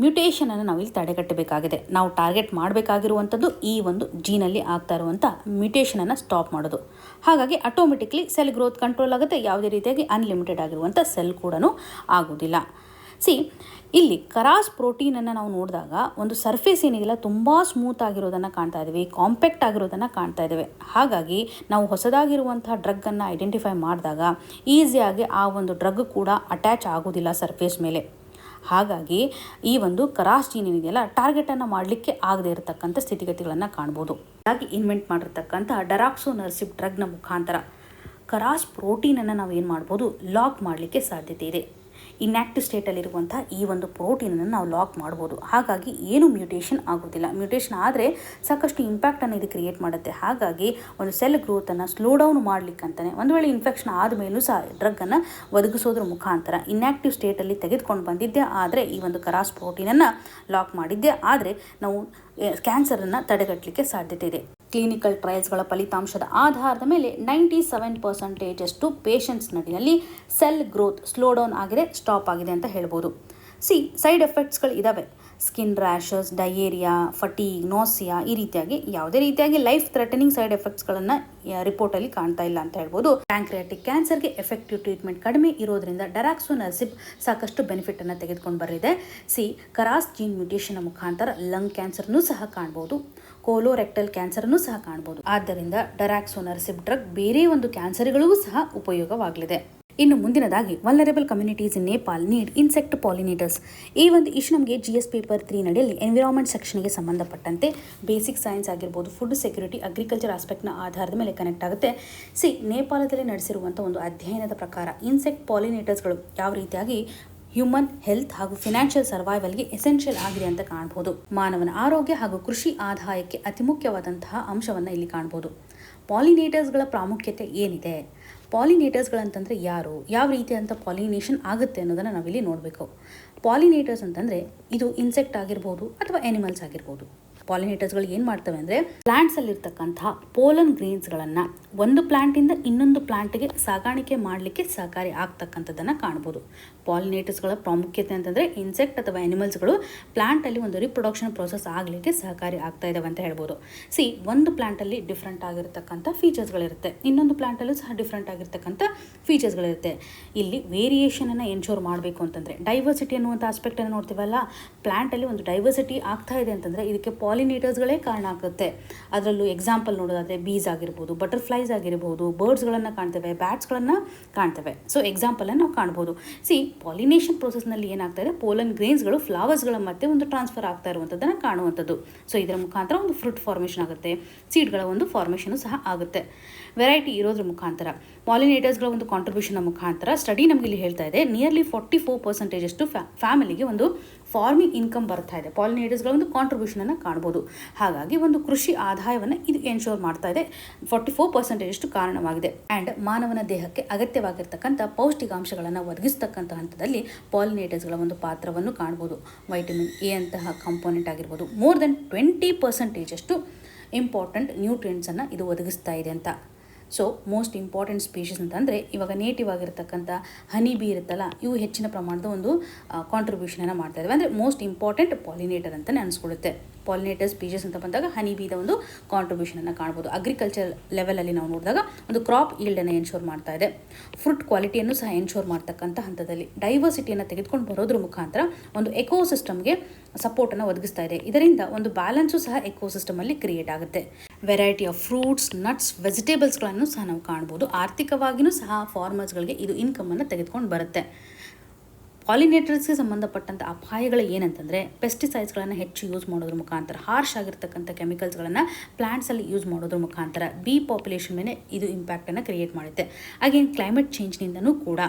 ಮ್ಯೂಟೇಷನನ್ನು ನಾವಿಲ್ಲಿ ತಡೆಗಟ್ಟಬೇಕಾಗಿದೆ. ನಾವು ಟಾರ್ಗೆಟ್ ಮಾಡಬೇಕಾಗಿರುವಂಥದ್ದು ಈ ಒಂದು ಜೀನಲ್ಲಿ ಆಗ್ತಾ ಇರುವಂಥ ಮ್ಯೂಟೇಷನನ್ನು ಸ್ಟಾಪ್ ಮಾಡೋದು. ಹಾಗಾಗಿ ಆಟೋಮೆಟಿಕ್ಲಿ ಸೆಲ್ ಗ್ರೋತ್ ಕಂಟ್ರೋಲ್ ಆಗುತ್ತೆ, ಯಾವುದೇ ರೀತಿಯಾಗಿ ಅನ್ಲಿಮಿಟೆಡ್ ಆಗಿರುವಂಥ ಸೆಲ್ ಕೂಡ ಆಗೋದಿಲ್ಲ. ಇಲ್ಲಿ ಕರಾಸ್ ಪ್ರೋಟೀನನ್ನು ನಾವು ನೋಡಿದಾಗ ಒಂದು ಸರ್ಫೇಸ್ ಏನಿಲ್ಲ ತುಂಬ ಸ್ಮೂತ್ ಆಗಿರೋದನ್ನು ಕಾಣ್ತಾ ಇದ್ದೀವಿ, ಕಾಂಪ್ಯಾಕ್ಟ್ ಆಗಿರೋದನ್ನು ಕಾಣ್ತಾ ಇದ್ದೇವೆ. ಹಾಗಾಗಿ ನಾವು ಹೊಸದಾಗಿರುವಂಥ ಡ್ರಗ್ಗನ್ನು ಐಡೆಂಟಿಫೈ ಮಾಡಿದಾಗ ಈಸಿಯಾಗಿ ಆ ಒಂದು ಡ್ರಗ್ ಕೂಡ ಅಟ್ಯಾಚ್ ಆಗೋದಿಲ್ಲ ಸರ್ಫೇಸ್ ಮೇಲೆ. ಹಾಗಾಗಿ ಈ ಒಂದು ಕರಾಸ್ ಜೀನ್ ಏನಿದೆಯಲ್ಲ ಟಾರ್ಗೆಟನ್ನು ಮಾಡಲಿಕ್ಕೆ ಆಗದೆ ಇರತಕ್ಕಂಥ ಸ್ಥಿತಿಗತಿಗಳನ್ನು ಕಾಣ್ಬೋದು. ಹಾಗಾಗಿ ಇನ್ವೆಂಟ್ ಮಾಡಿರ್ತಕ್ಕಂಥ ಡರಾಕ್ಸೋ ನರ್ಸಿಬ್ ಡ್ರಗ್ನ ಮುಖಾಂತರ ಕರಾಸ್ ಪ್ರೋಟೀನನ್ನು ನಾವು ಏನು ಮಾಡ್ಬೋದು, ಲಾಕ್ ಮಾಡಲಿಕ್ಕೆ ಸಾಧ್ಯತೆ ಇದೆ. ಇನ್ಯಾಕ್ಟಿವ್ ಸ್ಟೇಟಲ್ಲಿರುವಂಥ ಈ ಒಂದು ಪ್ರೋಟೀನನ್ನು ನಾವು ಲಾಕ್ ಮಾಡ್ಬೋದು. ಹಾಗಾಗಿ ಏನು ಮ್ಯೂಟೇಷನ್ ಆಗೋದಿಲ್ಲ. ಮ್ಯೂಟೇಷನ್ ಆದರೆ ಸಾಕಷ್ಟು ಇಂಪ್ಯಾಕ್ಟನ್ನು ಇದು ಕ್ರಿಯೇಟ್ ಮಾಡುತ್ತೆ. ಹಾಗಾಗಿ ಒಂದು ಸೆಲ್ ಗ್ರೋತನ್ನು ಸ್ಲೋ ಡೌನ್ ಮಾಡಲಿಕ್ಕಂತಾನೆ ಒಂದು ವೇಳೆ ಇನ್ಫೆಕ್ಷನ್ ಆದಮೇಲೂ ಸಹ ಡ್ರಗ್ಗನ್ನು ಒದಗಿಸೋದ್ರ ಮುಖಾಂತರ ಇನ್ಯಾಕ್ಟಿವ್ ಸ್ಟೇಟಲ್ಲಿ ತೆಗೆದುಕೊಂಡು ಬಂದಿದ್ದೆ ಆದರೆ ಈ ಒಂದು ಕರಾಸ್ ಪ್ರೋಟೀನನ್ನು ಲಾಕ್ ಮಾಡಿದ್ದೆ ಆದರೆ ನಾವು ಕ್ಯಾನ್ಸರನ್ನು ತಡೆಗಟ್ಟಲಿಕ್ಕೆ ಸಾಧ್ಯತೆ ಇದೆ. ಕ್ಲಿನಿಕಲ್ ಟ್ರಯಲ್ಸ್ಗಳ ಫಲಿತಾಂಶದ ಆಧಾರದ ಮೇಲೆ 97% ಪೇಷಂಟ್ಸ್ ನಡಿನಲ್ಲಿ ಸೆಲ್ ಗ್ರೋತ್ ಸ್ಲೋ ಡೌನ್ ಆಗಿದೆ, ಸ್ಟಾಪ್ ಆಗಿದೆ ಅಂತ ಹೇಳ್ಬೋದು. ಸೈಡ್ ಎಫೆಕ್ಟ್ಸ್ಗಳು ಇದ್ದಾವೆ. Skin rashes, diarrhoea, fatigue, nausea, ಈ ರೀತಿಯಾಗಿ ಯಾವುದೇ ರೀತಿಯಾಗಿ ಲೈಫ್ ಥ್ರೆಟನಿಂಗ್ ಸೈಡ್ ಎಫೆಕ್ಟ್ಸ್ಗಳನ್ನು ರಿಪೋರ್ಟಲ್ಲಿ ಕಾಣ್ತಾ ಇಲ್ಲ ಅಂತ ಹೇಳ್ಬೋದು. ಪ್ಯಾಂಕ್ರಿಯಾಟಿಕ್ ಕ್ಯಾನ್ಸರ್ಗೆ ಎಫೆಕ್ಟಿವ್ ಟ್ರೀಟ್ಮೆಂಟ್ ಕಡಿಮೆ ಇರೋದ್ರಿಂದ ಡರಾಕ್ಸೋನರ್ಸಿಬ್ ಸಾಕಷ್ಟು ಬೆನಿಫಿಟನ್ನು ತೆಗೆದುಕೊಂಡು ಬರಿದೆ. ಕರಾಸ್ ಜೀನ್ ಮ್ಯೂಟೇಷನ್ ಮುಖಾಂತರ ಲಂಗ್ ಕ್ಯಾನ್ಸರ್ನೂ ಸಹ ಕಾಣ್ಬೋದು, ಕೋಲೋರೆಕ್ಟಲ್ ಕ್ಯಾನ್ಸರ್ನೂ ಸಹ ಕಾಣ್ಬೋದು. ಆದ್ದರಿಂದ ಡರಾಕ್ಸೋನರ್ಸಿಬ್ ಡ್ರಗ್ ಬೇರೆ ಒಂದು ಕ್ಯಾನ್ಸರ್ಗಳಿಗೂ ಸಹ ಉಪಯೋಗವಾಗಲಿದೆ. ಇನ್ನು ಮುಂದಿನದಾಗಿ ವಲ್ನರೇಬಲ್ ಕಮ್ಯುನಿಟೀಸ್ ಇನ್ ನೇಪಾಲ್ ನೀಡ್ ಇನ್ಸೆಕ್ಟ್ ಪಾಲಿನೇಟರ್ಸ್. ಈ ಒಂದು ಇಶ್ಯೂ ನಮಗೆ GS ಪೇಪರ್ 3 ನಡೆಯಲ್ಲಿ ಎನ್ವಿರಾನ್ಮೆಂಟ್ ಸೆಕ್ಷನ್ಗೆ ಸಂಬಂಧಪಟ್ಟಂತೆ ಬೇಸಿಕ್ ಸೈನ್ಸ್ ಆಗಿರ್ಬೋದು, ಫುಡ್ ಸೆಕ್ಯೂರಿಟಿ, ಅಗ್ರಿಕಲ್ಚರ್ ಆಸ್ಪೆಕ್ಟ್ನ ಆಧಾರದ ಮೇಲೆ ಕನೆಕ್ಟ್ ಆಗುತ್ತೆ. ನೇಪಾಳದಲ್ಲಿ ನಡೆಸಿರುವಂಥ ಒಂದು ಅಧ್ಯಯನದ ಪ್ರಕಾರ ಇನ್ಸೆಕ್ಟ್ ಪಾಲಿನೇಟರ್ಸ್ಗಳು ಯಾವ ರೀತಿಯಾಗಿ ಹ್ಯೂಮನ್ ಹೆಲ್ತ್ ಹಾಗೂ ಫಿನಾನ್ಷಿಯಲ್ ಸರ್ವೈವಲ್ಗೆ ಎಸೆನ್ಷಿಯಲ್ ಆಗಿದೆ ಅಂತ ಕಾಣ್ಬೋದು. ಮಾನವನ ಆರೋಗ್ಯ ಹಾಗೂ ಕೃಷಿ ಆದಾಯಕ್ಕೆ ಅತಿ ಮುಖ್ಯವಾದಂತಹ ಅಂಶವನ್ನು ಇಲ್ಲಿ ಕಾಣ್ಬೋದು. ಪಾಲಿನೇಟರ್ಸ್ಗಳ ಪ್ರಾಮುಖ್ಯತೆ ಏನಿದೆ, ಪಾಲಿನೇಟರ್ಸ್ಗಳಂತಂದರೆ ಯಾರು, ಯಾವ ರೀತಿಯಂಥ ಪಾಲಿನೇಷನ್ ಆಗುತ್ತೆ ಅನ್ನೋದನ್ನು ನಾವಿಲ್ಲಿ ನೋಡಬೇಕು. ಪಾಲಿನೇಟರ್ಸ್ ಅಂತಂದರೆ ಇದು ಇನ್ಸೆಕ್ಟ್ ಆಗಿರ್ಬೋದು ಅಥವಾ ಎನಿಮಲ್ಸ್ ಆಗಿರ್ಬೋದು. ಪಾಲಿನೇಟರ್ಸ್ಗಳು ಏನು ಮಾಡ್ತವೆ ಅಂದರೆ ಪ್ಲಾಂಟ್ಸಲ್ಲಿರ್ತಕ್ಕಂತಹ ಪೋಲನ್ ಗ್ರೇನ್ಸ್ಗಳನ್ನು ಒಂದು ಪ್ಲಾಂಟಿಂದ ಇನ್ನೊಂದು ಪ್ಲಾಂಟ್ಗೆ ಸಾಗಾಣಿಕೆ ಮಾಡಲಿಕ್ಕೆ ಸಹಕಾರಿ ಆಗ್ತಕ್ಕಂಥದ್ದನ್ನು ಕಾಣ್ಬೋದು. ಪಾಲಿನೇಟರ್ಸ್ಗಳ ಪ್ರಾಮುಖ್ಯತೆ ಅಂತಂದರೆ ಇನ್ಸೆಕ್ಟ್ ಅಥವಾ ಎನಿಮಲ್ಸ್ಗಳು ಪ್ಲಾಂಟಲ್ಲಿ ಒಂದು ರಿಪ್ರೊಡಕ್ಷನ್ ಪ್ರೋಸೆಸ್ ಆಗಲಿಕ್ಕೆ ಸಹಕಾರಿ ಆಗ್ತಾ ಇದ್ದಾವೆ ಅಂತ ಹೇಳ್ಬೋದು. ಒಂದು ಪ್ಲಾಂಟಲ್ಲಿ ಡಿಫ್ರೆಂಟ್ ಆಗಿರ್ತಕ್ಕಂಥ ಫೀಚರ್ಸ್ಗಳಿರುತ್ತೆ, ಇನ್ನೊಂದು ಪ್ಲಾಂಟಲ್ಲೂ ಸಹ ಡಿಫ್ರೆಂಟ್ ಆಗಿರ್ತಕ್ಕಂಥ ಫೀಚರ್ಸ್ಗಳಿರುತ್ತೆ. ಇಲ್ಲಿ ವೇರಿಯೇಷನನ್ನು ಎನ್ಶೋರ್ ಮಾಡಬೇಕು ಅಂತಂದರೆ ಡೈವರ್ಸಿಟಿ ಅನ್ನುವಂಥ ಆಸ್ಪೆಕ್ಟನ್ನು ನೋಡ್ತೀವಲ್ಲ, ಪ್ಲಾಂಟಲ್ಲಿ ಒಂದು ಡೈವರ್ಸಿಟಿ ಆಗ್ತಾ ಇದೆ ಅಂತಂದರೆ ಇದಕ್ಕೆ ಪಾಲಿನೇಟರ್ಸ್ಗಳೇ ಕಾರಣ ಆಗುತ್ತೆ. ಅದರಲ್ಲೂ ಎಕ್ಸಾಂಪಲ್ ನೋಡೋದಾದರೆ ಬೀಸ್ ಆಗಿರ್ಬೋದು, ಬಟರ್ಫ್ಲೈಸ್ ಆಗಿರ್ಬೋದು, ಬರ್ಡ್ಸ್ಗಳನ್ನು ಕಾಣ್ತೇವೆ, ಬ್ಯಾಟ್ಸ್ಗಳನ್ನು ಕಾಣ್ತೇವೆ. ಎಕ್ಸಾಂಪಲನ್ನು ನಾವು ಕಾಣ್ಬೋದು. ಪಾಲಿನೇಷನ್ ಪ್ರೋಸೆಸ್ನಲ್ಲಿ ಏನಾಗ್ತಾ ಇದೆ, ಪೋಲನ್ ಗ್ರೇನ್ಸ್ಗಳು ಫ್ಲವರ್ಸ್ಗಳ ಮಧ್ಯೆ ಒಂದು ಟ್ರಾನ್ಸ್ಫರ್ ಆಗ್ತಾ ಇರುವಂಥದ್ದನ್ನು ಕಾಣುವಂಥದ್ದು. ಇದರ ಮುಖಾಂತರ ಒಂದು ಫ್ರೂಟ್ ಫಾರ್ಮೇಷನ್ ಆಗುತ್ತೆ, ಸೀಡ್ಗಳ ಒಂದು ಫಾರ್ಮೇಷನು ಸಹ ಆಗುತ್ತೆ. ವೆರೈಟಿ ಇರೋದ್ರ ಮುಖಾಂತರ ಪಾಲಿನೇಟರ್ಸ್ಗಳ ಒಂದು ಕಾಂಟ್ರಿಬ್ಯೂಷನ್ ಮುಖಾಂತರ ಸ್ಟಡಿ ನಮಗೆ ಇಲ್ಲಿ ಹೇಳ್ತಾ ಇದೆ ನಿಯರ್ಲಿ 44% ಫ್ಯಾಮಿಲಿಗೆ ಒಂದು ಫಾರ್ಮಿಂಗ್ ಇನ್ಕಮ್ ಬರ್ತಾ ಇದೆ. ಪಾಲಿನೇಟರ್ಸ್ಗಳ ಒಂದು ಕಾಂಟ್ರಿಬ್ಯೂಷನನ್ನು ಕಾಣ್ಬೋದು. ಹಾಗಾಗಿ ಒಂದು ಕೃಷಿ ಆದಾಯವನ್ನು ಇದು ಎನ್ಶೋರ್ ಮಾಡ್ತಾ ಇದೆ. 44% ಕಾರಣವಾಗಿದೆ. ಆ್ಯಂಡ್ ಮಾನವನ ದೇಹಕ್ಕೆ ಅಗತ್ಯವಾಗಿರ್ತಕ್ಕಂಥ ಪೌಷ್ಟಿಕಾಂಶಗಳನ್ನು ಒದಗಿಸ್ತಕ್ಕಂಥ ಹಂತದಲ್ಲಿ ಪಾಲಿನೇಟರ್ಸ್ಗಳ ಒಂದು ಪಾತ್ರವನ್ನು ಕಾಣ್ಬೋದು. ವೈಟಮಿನ್ ಎ ಅಂತಹ ಕಾಂಪೋನೆಂಟ್ ಆಗಿರ್ಬೋದು, ಮೋರ್ ದೆನ್ 20% ಇಂಪಾರ್ಟೆಂಟ್ ನ್ಯೂಟ್ರಿಯೆಂಟ್ಸನ್ನು ಇದು ಒದಗಿಸ್ತಾ ಇದೆ ಅಂತ. ಮೋಸ್ಟ್ ಇಂಪಾರ್ಟೆಂಟ್ ಸ್ಪೀಷೀಸ್ ಅಂತಂದರೆ ಇವಾಗ ನೇಟಿವ್ ಆಗಿರ್ತಕ್ಕಂಥ ಹನಿ ಬೀ ಇರುತ್ತಲ್ಲ, ಇವು ಹೆಚ್ಚಿನ ಪ್ರಮಾಣದ ಒಂದು ಕಾಂಟ್ರಿಬ್ಯೂಷನನ್ನು ಮಾಡ್ತಾ ಇದ್ದಾವೆ. ಅಂದರೆ ಮೋಸ್ಟ್ ಇಂಪಾರ್ಟೆಂಟ್ ಪಾಲಿನೇಟರ್ ಅಂತಲೇ ಅನಿಸ್ಕೊಳ್ಳುತ್ತೆ. ಪಾಲಿನೇಟರ್ ಸ್ಪೀಷೀಸ್ ಅಂತ ಬಂದಾಗ ಹನಿ ಬೀದ ಒಂದು ಕಾಂಟ್ರಿಬ್ಯೂಷನನ್ನು ಕಾಣ್ಬೋದು. ಅಗ್ರಿಕಲ್ಚರ್ ಲೆವೆಲಲ್ಲಿ ನಾವು ನೋಡಿದಾಗ ಒಂದು ಕ್ರಾಪ್ ಈಲ್ಡನ್ನು ಎನ್ಶೋರ್ ಮಾಡ್ತಾ ಇದೆ. ಫ್ರೂಟ್ ಕ್ವಾಲಿಟಿಯನ್ನು ಸಹ ಎನ್ಶೋರ್ ಮಾಡ್ತಕ್ಕಂಥ ಹಂತದಲ್ಲಿ ಡೈವರ್ಸಿಟಿಯನ್ನು ತೆಗೆದುಕೊಂಡು ಬರೋದ್ರ ಮುಖಾಂತರ ಒಂದು ಎಕೋಸಿಸ್ಟಮ್ಗೆ ಸಪೋರ್ಟನ್ನು ಒದಗಿಸ್ತಾ ಇದೆ. ಇದರಿಂದ ಒಂದು ಬ್ಯಾಲೆನ್ಸು ಸಹ ಎಕೋಸಿಸ್ಟಮಲ್ಲಿ ಕ್ರಿಯೇಟ್ ಆಗುತ್ತೆ. ವೆರೈಟಿ ಆಫ್ ಫ್ರೂಟ್ಸ್, ನಟ್ಸ್, ವೆಜಿಟೇಬಲ್ಸ್ಗಳನ್ನು ಸಹ ನಾವು ಕಾಣ್ಬೋದು. ಆರ್ಥಿಕವಾಗಿಯೂ ಸಹ ಫಾರ್ಮರ್ಸ್ಗಳಿಗೆ ಇದು ಇನ್ಕಮನ್ನು ತೆಗೆದುಕೊಂಡು ಬರುತ್ತೆ. ಪಾಲಿನೇಟರ್ಸ್ಗೆ ಸಂಬಂಧಪಟ್ಟಂಥ ಅಪಾಯಗಳು ಏನಂತಂದರೆ ಪೆಸ್ಟಿಸೈಡ್ಸ್ಗಳನ್ನು ಹೆಚ್ಚು ಯೂಸ್ ಮಾಡೋದ್ರ ಮುಖಾಂತರ, ಹಾರ್ಶ್ ಆಗಿರ್ತಕ್ಕಂಥ ಕೆಮಿಕಲ್ಸ್ಗಳನ್ನು ಪ್ಲಾಂಟ್ಸಲ್ಲಿ ಯೂಸ್ ಮಾಡೋದ್ರ ಮುಖಾಂತರ ಬೀ ಪಾಪ್ಯುಲೇಷನ್ ಮೇಲೆ ಇದು ಇಂಪ್ಯಾಕ್ಟನ್ನು ಕ್ರಿಯೇಟ್ ಮಾಡುತ್ತೆ. ಅಗೇನ್ ಕ್ಲೈಮೇಟ್ ಚೇಂಜ್ನಿಂದನೂ ಕೂಡ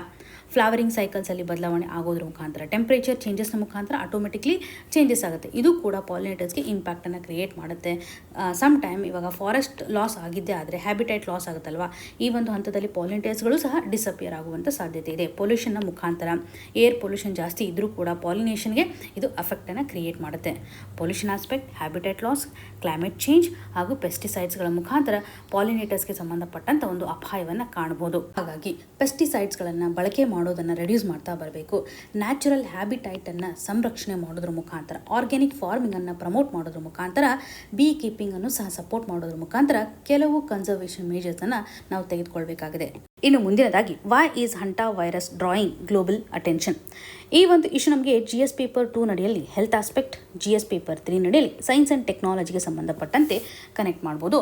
ಫ್ಲವರಿಂಗ್ ಸೈಕಲ್ಸಲ್ಲಿ ಬದಲಾವಣೆ ಆಗೋದ್ರ ಮುಖಾಂತರ, ಟೆಂಪ್ರೇಚರ್ ಚೇಂಜಸ್ನ ಮುಖಾಂತರ ಆಟೋಮೆಟಿಕ್ಲಿ ಚೇಂಜಸ್ ಆಗುತ್ತೆ. ಇದು ಕೂಡ ಪಾಲಿನೇಟರ್ಸ್ಗೆ ಇಂಪ್ಯಾಕ್ಟನ್ನು ಕ್ರಿಯೇಟ್ ಮಾಡುತ್ತೆ. ಸಮ್ ಟೈಮ್ ಇವಾಗ ಫಾರೆಸ್ಟ್ ಲಾಸ್ ಆಗಿದ್ದೇ ಆದರೆ ಹ್ಯಾಬಿಟೈಟ್ ಲಾಸ್ ಆಗುತ್ತಲ್ವ, ಈ ಒಂದು ಹಂತದಲ್ಲಿ ಪಾಲಿನೇಟರ್ಸ್ಗಳು ಸಹ ಡಿಸಪಿಯರ್ ಆಗುವಂಥ ಸಾಧ್ಯತೆ ಇದೆ. ಪೊಲ್ಯೂಷನ್ನ ಮುಖಾಂತರ ಏರ್ ಪೊಲ್ಯೂಷನ್ ಜಾಸ್ತಿ ಇದ್ದರೂ ಕೂಡ ಪಾಲಿನೇಷನ್ಗೆ ಇದು ಅಫೆಕ್ಟನ್ನು ಕ್ರಿಯೇಟ್ ಮಾಡುತ್ತೆ. Pollution aspect, habitat loss, climate change ಹಾಗೂ ಪೆಸ್ಟಿಸೈಡ್ಸ್ಗಳ ಮುಖಾಂತರ ಪಾಲಿನೇಟರ್ಸ್ಗೆ ಸಂಬಂಧಪಟ್ಟಂಥ ಒಂದು ಅಪಾಯವನ್ನು ಕಾಣಬಹುದು. ಹಾಗಾಗಿ ಪೆಸ್ಟಿಸೈಡ್ಸ್ಗಳನ್ನು ಬಳಕೆ ಮಾಡೋದನ್ನು ರೆಡ್ಯೂಸ್ ಮಾಡ್ತಾ ಬರಬೇಕು. ನ್ಯಾಚುರಲ್ ಹ್ಯಾಬಿಟೈಟನ್ನು ಸಂರಕ್ಷಣೆ ಮಾಡೋದ್ರ ಮುಖಾಂತರ, ಆರ್ಗ್ಯಾನಿಕ್ ಫಾರ್ಮಿಂಗನ್ನು ಪ್ರಮೋಟ್ ಮಾಡೋದ್ರ ಮುಖಾಂತರ, ಬೀ ಕೀಪಿಂಗನ್ನು ಸಹ ಸಪೋರ್ಟ್ ಮಾಡೋದ್ರ ಮುಖಾಂತರ ಕೆಲವು ಕನ್ಸರ್ವೇಷನ್ ಮೇಜರ್ಸನ್ನು ನಾವು ತೆಗೆದುಕೊಳ್ಬೇಕಾಗಿದೆ. ಇನ್ನು ಮುಂದಿನದಾಗಿ why is hantavirus drawing global attention. ಈ ಒಂದು ಇಶ್ಯೂ ನಮಗೆ GS ಪೇಪರ್ 2 ನಡೆಯಲ್ಲಿ ಹೆಲ್ತ್ ಆಸ್ಪೆಕ್ಟ್, GS ಪೇಪರ್ 3 ನಡೆಯಲ್ಲಿ ಸೈನ್ಸ್ ಆ್ಯಂಡ್ ಟೆಕ್ನಾಲಜಿಗೆ ಸಂಬಂಧಪಟ್ಟಂತೆ ಕನೆಕ್ಟ್ ಮಾಡ್ಬೋದು.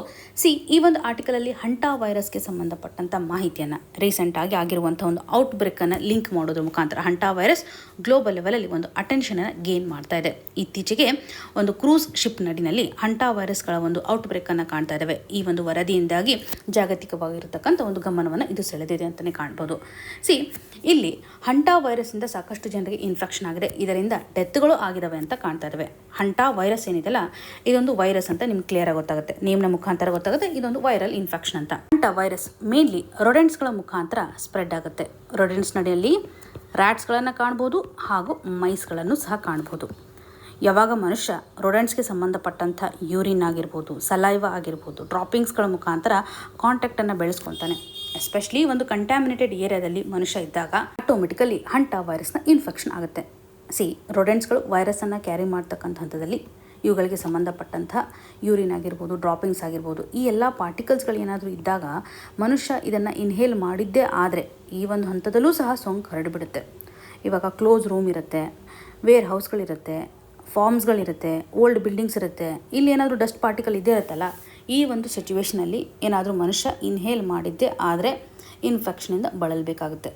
ಈ ಒಂದು ಆರ್ಟಿಕಲಲ್ಲಿ ಹಂಟಾ ವೈರಸ್ಗೆ ಸಂಬಂಧಪಟ್ಟಂಥ ಮಾಹಿತಿಯನ್ನು, ರೀಸೆಂಟಾಗಿ ಆಗಿರುವಂಥ ಒಂದು ಔಟ್ ಬ್ರೇಕನ್ನು ಲಿಂಕ್ ಮಾಡೋದ್ರ ಮುಖಾಂತರ ಹಂಟಾ ವೈರಸ್ ಗ್ಲೋಬಲ್ ಲೆವೆಲಲ್ಲಿ ಒಂದು ಅಟೆನ್ಷನನ್ನು ಗೇನ್ ಮಾಡ್ತಾ ಇದೆ. ಇತ್ತೀಚೆಗೆ ಒಂದು ಕ್ರೂಸ್ ಶಿಪ್ ನಡಿನಲ್ಲಿ ಹಂಟಾ ವೈರಸ್ಗಳ ಒಂದು ಔಟ್ ಬ್ರೇಕನ್ನು ಕಾಣ್ತಾ ಇದ್ದಾವೆ. ಈ ಒಂದು ವರದಿಯಿಂದಾಗಿ ಜಾಗತಿಕವಾಗಿರತಕ್ಕಂಥ ಒಂದು ಗಮನವನ್ನು ಇದು ಸೆಳೆದಿದೆ ಅಂತಲೇ ಕಾಣ್ಬೋದು. ಇಲ್ಲಿ ಹಂಟಾ ವೈರಸ್ಸಿಂದ ಸಾಕಷ್ಟು ಜನರಿಗೆ ಇನ್ಫೆಕ್ಷನ್ ಆಗಿದೆ, ಇದರಿಂದ ಡೆತ್ಗಳು ಆಗಿದ್ದಾವೆ ಅಂತ ಕಾಣ್ತಾ ಇದ್ದಾವೆ. ಹಂಟಾ ವೈರಸ್ ಏನಿದೆಯಲ್ಲ, ಇದೊಂದು ವೈರಸ್ ಅಂತ ನಿಮ್ಗೆ ಕ್ಲಿಯರ್ ಆಗಿ ಗೊತ್ತಾಗುತ್ತೆ, ನೇಮ್ನ ಮುಖಾಂತರ ಗೊತ್ತಾಗುತ್ತೆ ಇದೊಂದು ವೈರಲ್ ಇನ್ಫೆಕ್ಷನ್ ಅಂತ. ಹಂಟಾ ವೈರಸ್ ಮೇನ್ಲಿ ರೊಡೆಂಟ್ಸ್ಗಳ ಮುಖಾಂತರ ಸ್ಪ್ರೆಡ್ ಆಗುತ್ತೆ. ರೊಡೆಂಟ್ಸ್ ನಡಿಯಲ್ಲಿ ರ್ಯಾಟ್ಸ್ಗಳನ್ನು ಕಾಣ್ಬೋದು ಹಾಗೂ ಮೈಸ್ಗಳನ್ನು ಸಹ ಕಾಣ್ಬೋದು. ಯಾವಾಗ ಮನುಷ್ಯ ರೊಡೆಂಟ್ಸ್ಗೆ ಸಂಬಂಧಪಟ್ಟಂಥ ಯೂರಿನ್ ಆಗಿರ್ಬೋದು, ಸಲೈವ ಆಗಿರ್ಬೋದು, ಡ್ರಾಪಿಂಗ್ಸ್ಗಳ ಮುಖಾಂತರ ಕಾಂಟ್ಯಾಕ್ಟನ್ನು ಬೆಳೆಸ್ಕೊತಾನೆ, ಎಸ್ಪೆಷಲಿ ಒಂದು ಕಂಟ್ಯಾಮಿನೇಟೆಡ್ ಏರಿಯಾದಲ್ಲಿ ಮನುಷ್ಯ ಇದ್ದಾಗ ಆಟೋಮೆಟಿಕಲಿ ಹಂಟಾ ವೈರಸ್ನ ಇನ್ಫೆಕ್ಷನ್ ಆಗುತ್ತೆ. ರೊಡೆಂಟ್ಸ್ಗಳು ವೈರಸ್ಸನ್ನು ಕ್ಯಾರಿ ಮಾಡ್ತಕ್ಕಂಥ ಹಂತದಲ್ಲಿ ಇವುಗಳಿಗೆ ಸಂಬಂಧಪಟ್ಟಂಥ ಯೂರಿನ್ ಆಗಿರ್ಬೋದು, ಡ್ರಾಪಿಂಗ್ಸ್ ಆಗಿರ್ಬೋದು, ಈ ಎಲ್ಲ ಪಾರ್ಟಿಕಲ್ಸ್ಗಳು ಏನಾದರೂ ಇದ್ದಾಗ ಮನುಷ್ಯ ಇದನ್ನು ಇನ್ಹೇಲ್ ಮಾಡಿದ್ದೇ ಆದರೆ ಈ ಒಂದು ಹಂತದಲ್ಲೂ ಸಹ ಸೋಂಕು ಹರಡಿಬಿಡುತ್ತೆ. ಇವಾಗ ಕ್ಲೋಸ್ ರೂಮ್ ಇರುತ್ತೆ, ವೇರ್ ಹೌಸ್ಗಳಿರುತ್ತೆ, ಫಾರ್ಮ್ಸ್ಗಳಿರುತ್ತೆ, ಓಲ್ಡ್ ಬಿಲ್ಡಿಂಗ್ಸ್ ಇರುತ್ತೆ, ಇಲ್ಲಿ ಏನಾದರೂ ಡಸ್ಟ್ ಪಾರ್ಟಿಕಲ್ ಇದ್ದೇ ಇರುತ್ತಲ್ಲ, ಈ ಒಂದು ಸಿಚುವೇಷನಲ್ಲಿ ಏನಾದರೂ ಮನುಷ್ಯ ಇನ್ಹೇಲ್ ಮಾಡಿದ್ದೇ ಆದರೆ ಇನ್ಫೆಕ್ಷನಿಂದ ಬಳಲಬೇಕಾಗುತ್ತೆ.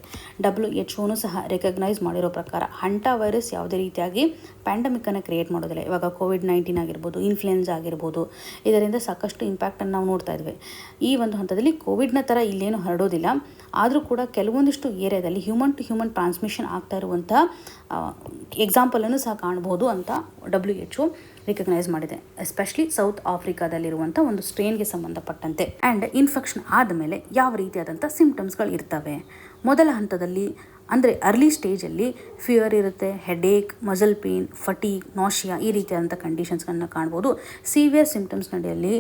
WHO ಸಹ ರೆಕಗ್ನೈಸ್ ಮಾಡಿರೋ ಪ್ರಕಾರ ಹಂಟಾ ವೈರಸ್ ಯಾವುದೇ ರೀತಿಯಾಗಿ ಪ್ಯಾಂಡಮಿಕ್ಕನ್ನು ಕ್ರಿಯೇಟ್ ಮಾಡೋದಿಲ್ಲ. ಇವಾಗ COVID-19 ಆಗಿರ್ಬೋದು, ಇನ್ಫ್ಲುಯೆನ್ಸಾ ಆಗಿರ್ಬೋದು, ಇದರಿಂದ ಸಾಕಷ್ಟು ಇಂಪ್ಯಾಕ್ಟನ್ನು ನಾವು ನೋಡ್ತಾ ಇದ್ವಿ. ಈ ಒಂದು ಹಂತದಲ್ಲಿ ಕೋವಿಡ್ನ ಥರ ಇಲ್ಲೇನು ಹರಡೋದಿಲ್ಲ, ಆದರೂ ಕೂಡ ಕೆಲವೊಂದಿಷ್ಟು ಏರಿಯಾದಲ್ಲಿ ಹ್ಯೂಮನ್ ಟು ಹ್ಯೂಮನ್ ಟ್ರಾನ್ಸ್ಮಿಷನ್ ಆಗ್ತಾ ಇರುವಂಥ ಎಕ್ಸಾಂಪಲನ್ನು ಸಹ ಕಾಣ್ಬೋದು ಅಂತ WHO ರಿಕಗ್ನೈಸ್ ಮಾಡಿದೆ, ಎಸ್ಪೆಷಲಿ ಸೌತ್ ಆಫ್ರಿಕಾದಲ್ಲಿರುವಂಥ ಒಂದು ಸ್ಟ್ರೇನ್ಗೆ ಸಂಬಂಧಪಟ್ಟಂತೆ. ಆ್ಯಂಡ್ ಇನ್ಫೆಕ್ಷನ್ ಆದಮೇಲೆ ಯಾವ ರೀತಿಯಾದಂಥ ಸಿಂಪ್ಟಮ್ಸ್ಗಳು ಇರ್ತವೆ? ಮೊದಲ ಹಂತದಲ್ಲಿ ಅಂದರೆ ಅರ್ಲಿ ಸ್ಟೇಜಲ್ಲಿ ಫಿಯರ್ ಇರುತ್ತೆ, ಹೆಡೇಕ್, ಮಸಲ್ ಪೇನ್, ಫಟೀಗ್, ನಾಶಿಯಾ ಈ ರೀತಿಯಾದಂಥ ಕಂಡೀಷನ್ಸ್ಗಳನ್ನ ಕಾಣ್ಬೋದು. ಸಿವಿಯರ್ ಸಿಂಪ್ಟಮ್ಸ್ ನಡೆಯಲ್ಲಿ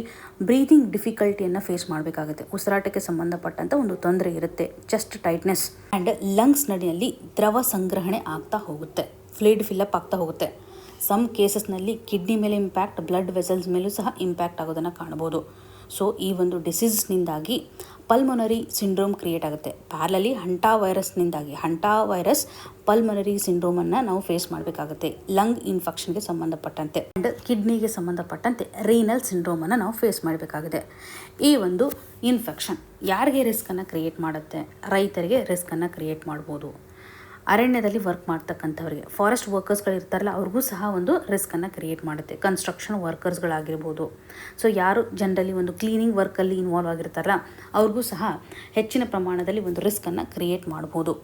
ಬ್ರೀದಿಂಗ್ ಡಿಫಿಕಲ್ಟಿಯನ್ನು ಫೇಸ್ ಮಾಡಬೇಕಾಗುತ್ತೆ, ಉಸಿರಾಟಕ್ಕೆ ಸಂಬಂಧಪಟ್ಟಂಥ ಒಂದು ತೊಂದರೆ ಇರುತ್ತೆ, ಚೆಸ್ಟ್ ಟೈಟ್ನೆಸ್ ಆ್ಯಂಡ್ ಲಂಗ್ಸ್ ನಡೆಯಲ್ಲಿ ದ್ರವ ಸಂಗ್ರಹಣೆ ಆಗ್ತಾ ಹೋಗುತ್ತೆ, ಫ್ಲೂಯಿಡ್ ಫಿಲ್ಲಪ್ ಆಗ್ತಾ ಹೋಗುತ್ತೆ. ಸಮ್ ಕೇಸಸ್ನಲ್ಲಿ ಕಿಡ್ನಿ ಮೇಲೆ ಇಂಪ್ಯಾಕ್ಟ್, ಬ್ಲಡ್ ವೆಸಲ್ಸ್ ಮೇಲೂ ಸಹ ಇಂಪ್ಯಾಕ್ಟ್ ಆಗೋದನ್ನು ಕಾಣ್ಬೋದು. ಈ ಒಂದು ಡಿಸೀಸ್ನಿಂದಾಗಿ ಪಲ್ಮೊನರಿ ಸಿಂಡ್ರೋಮ್ ಕ್ರಿಯೇಟ್ ಆಗುತ್ತೆ. ಪ್ಯಾರಲಲಿ ಹಂಟಾ ವೈರಸ್ನಿಂದಾಗಿ ಹಂಟಾ ವೈರಸ್ ಪಲ್ಮೊನರಿ ಸಿಂಡ್ರೋಮನ್ನು ನಾವು ಫೇಸ್ ಮಾಡಬೇಕಾಗುತ್ತೆ, ಲಂಗ್ ಇನ್ಫೆಕ್ಷನ್ಗೆ ಸಂಬಂಧಪಟ್ಟಂತೆ. ಆ್ಯಂಡ್ ಕಿಡ್ನಿಗೆ ಸಂಬಂಧಪಟ್ಟಂತೆ ರೀನಲ್ ಸಿಂಡ್ರೋಮನ್ನು ನಾವು ಫೇಸ್ ಮಾಡಬೇಕಾಗಿದೆ. ಈ ಒಂದು ಇನ್ಫೆಕ್ಷನ್ ಯಾರಿಗೆ ರಿಸ್ಕನ್ನು ಕ್ರಿಯೇಟ್ ಮಾಡುತ್ತೆ? ರೈತರಿಗೆ ರಿಸ್ಕನ್ನು ಕ್ರಿಯೇಟ್ ಮಾಡ್ಬೋದು. ಅರಣ್ಯದಲ್ಲಿ ವರ್ಕ್ ಮಾಡ್ತಕ್ಕಂಥವ್ರಿಗೆ, ಫಾರೆಸ್ಟ್ ವರ್ಕರ್ಸ್ಗಳು ಇರ್ತಾರಲ್ಲ, ಅವ್ರಿಗೂ ಸಹ ಒಂದು ರಿಸ್ಕನ್ನು ಕ್ರಿಯೇಟ್ ಮಾಡುತ್ತೆ. ಕನ್ಸ್ಟ್ರಕ್ಷನ್ ವರ್ಕರ್ಸ್ಗಳಾಗಿರ್ಬೋದು, ಯಾರು ಜನರಲಿ ಒಂದು ಕ್ಲೀನಿಂಗ್ ವರ್ಕಲ್ಲಿ ಇನ್ವಾಲ್ವ್ ಆಗಿರ್ತಾರಲ್ಲ, ಅವ್ರಿಗೂ ಸಹ ಹೆಚ್ಚಿನ ಪ್ರಮಾಣದಲ್ಲಿ ಒಂದು ರಿಸ್ಕನ್ನು ಕ್ರಿಯೇಟ್ ಮಾಡ್ಬೋದು.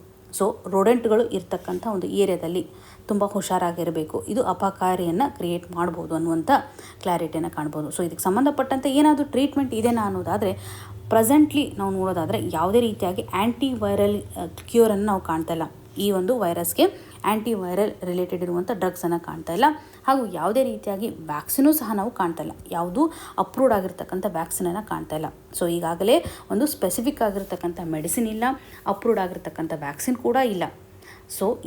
ರೋಡೆಂಟ್ಗಳು ಇರ್ತಕ್ಕಂಥ ಒಂದು ಏರಿಯಾದಲ್ಲಿ ತುಂಬ ಹುಷಾರಾಗಿರಬೇಕು, ಇದು ಅಪಾಯಕಾರಿಯನ್ನು ಕ್ರಿಯೇಟ್ ಮಾಡ್ಬೋದು ಅನ್ನುವಂಥ ಕ್ಲಾರಿಟಿಯನ್ನು ಕಾಣ್ಬೋದು. ಇದಕ್ಕೆ ಸಂಬಂಧಪಟ್ಟಂತೆ ಏನಾದರೂ ಟ್ರೀಟ್ಮೆಂಟ್ ಇದೆನಾ ಅನ್ನೋದಾದರೆ, ಪ್ರೆಸೆಂಟ್ಲಿ ನಾವು ನೋಡೋದಾದರೆ ಯಾವುದೇ ರೀತಿಯಾಗಿ ಆ್ಯಂಟಿ ವೈರಲ್ ಕ್ಯೂರನ್ನು ನಾವು ಕಾಣ್ತಾ ಇಲ್ಲ. ಈ ಒಂದು ವೈರಸ್ಗೆ ಆ್ಯಂಟಿ ವೈರಲ್ ರಿಲೇಟೆಡ್ ಇರುವಂಥ ಡ್ರಗ್ಸನ್ನು ಕಾಣ್ತಾ ಇಲ್ಲ, ಹಾಗೂ ಯಾವುದೇ ರೀತಿಯಾಗಿ ವ್ಯಾಕ್ಸಿನೂ ಸಹ ನಾವು ಕಾಣ್ತಾ ಇಲ್ಲ, ಯಾವುದೂ ಅಪ್ರೂವ್ಡ್ ಆಗಿರ್ತಕ್ಕಂಥ ವ್ಯಾಕ್ಸಿನನ್ನು ಕಾಣ್ತಾ ಇಲ್ಲ. ಈಗಾಗಲೇ ಒಂದು ಸ್ಪೆಸಿಫಿಕ್ ಆಗಿರ್ತಕ್ಕಂಥ ಮೆಡಿಸಿನ್ ಇಲ್ಲ, ಅಪ್ರೂವ್ಡ್ ಆಗಿರ್ತಕ್ಕಂಥ ವ್ಯಾಕ್ಸಿನ್ ಕೂಡ ಇಲ್ಲ.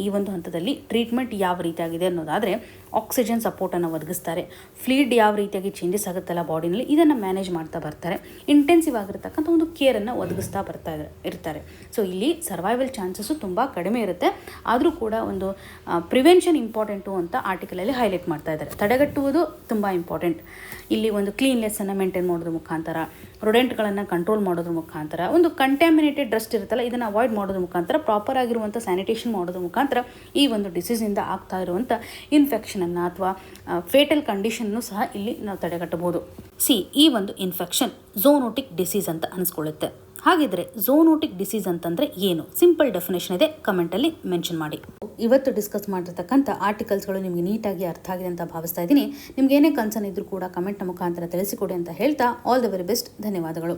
ಈ ಒಂದು ಹಂತದಲ್ಲಿ ಟ್ರೀಟ್ಮೆಂಟ್ ಯಾವ ರೀತಿಯಾಗಿದೆ ಅನ್ನೋದಾದರೆ, ಆಕ್ಸಿಜನ್ ಸಪೋರ್ಟನ್ನು ಒದಗಿಸ್ತಾರೆ, ಫ್ಲೂಯಿಡ್ ಯಾವ ರೀತಿಯಾಗಿ ಚೇಂಜಸ್ ಆಗುತ್ತಲ್ಲ ಬಾಡಿನಲ್ಲಿ, ಇದನ್ನು ಮ್ಯಾನೇಜ್ ಮಾಡ್ತಾ ಬರ್ತಾರೆ, ಇಂಟೆನ್ಸಿವ್ ಆಗಿರ್ತಕ್ಕಂಥ ಒಂದು ಕೇರನ್ನು ಒದಗಿಸ್ತಾ ಇರ್ತಾರೆ. ಇಲ್ಲಿ ಸರ್ವೈವಲ್ ಚಾನ್ಸಸ್ಸು ತುಂಬ ಕಡಿಮೆ ಇರುತ್ತೆ, ಆದರೂ ಕೂಡ ಒಂದು ಪ್ರಿವೆನ್ಷನ್ ಇಂಪಾರ್ಟೆಂಟು ಅಂತ ಆರ್ಟಿಕಲಲ್ಲಿ ಹೈಲೈಟ್ ಮಾಡ್ತಾ ಇದ್ದಾರೆ. ತಡೆಗಟ್ಟುವುದು ತುಂಬ ಇಂಪಾರ್ಟೆಂಟ್. ಇಲ್ಲಿ ಒಂದು ಕ್ಲೀನ್ನೆಸ್ಸನ್ನು ಮೇಂಟೈನ್ ಮಾಡೋದ್ರ ಮುಖಾಂತರ, ರೊಡೆಂಟ್ಗಳನ್ನು ಕಂಟ್ರೋಲ್ ಮಾಡೋದ್ರ ಮುಖಾಂತರ, ಒಂದು ಕಂಟ್ಯಾಮಿನೇಟೆಡ್ ಡಸ್ಟ್ ಇರುತ್ತಲ್ಲ ಇದನ್ನು ಅವಾಯ್ಡ್ ಮಾಡೋದ್ರ ಮುಖಾಂತರ, ಪ್ರಾಪರ್ ಆಗಿರುವಂಥ ಸ್ಯಾನಿಟೇಷನ್ ಮಾಡೋದ್ರ ಮುಖಾಂತರ ಈ ಒಂದು ಡಿಸೀಸಿಂದ ಆಗ್ತಾ ಇರುವಂಥ ಇನ್ಫೆಕ್ಷನನ್ನು ಅಥವಾ ಫೇಟಲ್ ಕಂಡೀಷನ್ನು ಸಹ ಇಲ್ಲಿ ನಾವು ತಡೆಗಟ್ಟಬಹುದು. ಈ ಒಂದು ಇನ್ಫೆಕ್ಷನ್ ಝೂನೋಟಿಕ್ ಡಿಸೀಸ್ ಅಂತ ಅನಿಸ್ಕೊಳ್ಳುತ್ತೆ. ಹಾಗಿದ್ರೆ ಝೂನೋಟಿಕ್ ಡಿಸೀಸ್ ಅಂತಂದರೆ ಏನು? ಸಿಂಪಲ್ ಡೆಫಿನೇಷನ್ ಇದೆ, ಕಮೆಂಟಲ್ಲಿ ಮೆನ್ಷನ್ ಮಾಡಿ. ಇವತ್ತು ಡಿಸ್ಕಸ್ ಮಾಡಿರ್ತಕ್ಕಂಥ ಆರ್ಟಿಕಲ್ಸ್ಗಳು ನಿಮಗೆ ನೀಟಾಗಿ ಅರ್ಥ ಆಗಿದೆ ಅಂತ ಭಾವಿಸ್ತಾ ಇದ್ದೀನಿ. ನಿಮ್ಗೆ ಏನೇ ಕನ್ಸರ್ನ್ ಇದ್ರೂ ಕೂಡ ಕಮೆಂಟ್ನ ಮುಖಾಂತರ ತಿಳಿಸಿಕೊಡಿ ಅಂತ ಹೇಳ್ತಾ, ಆಲ್ ದ ವೆರಿ ಬೆಸ್ಟ್. ಧನ್ಯವಾದಗಳು.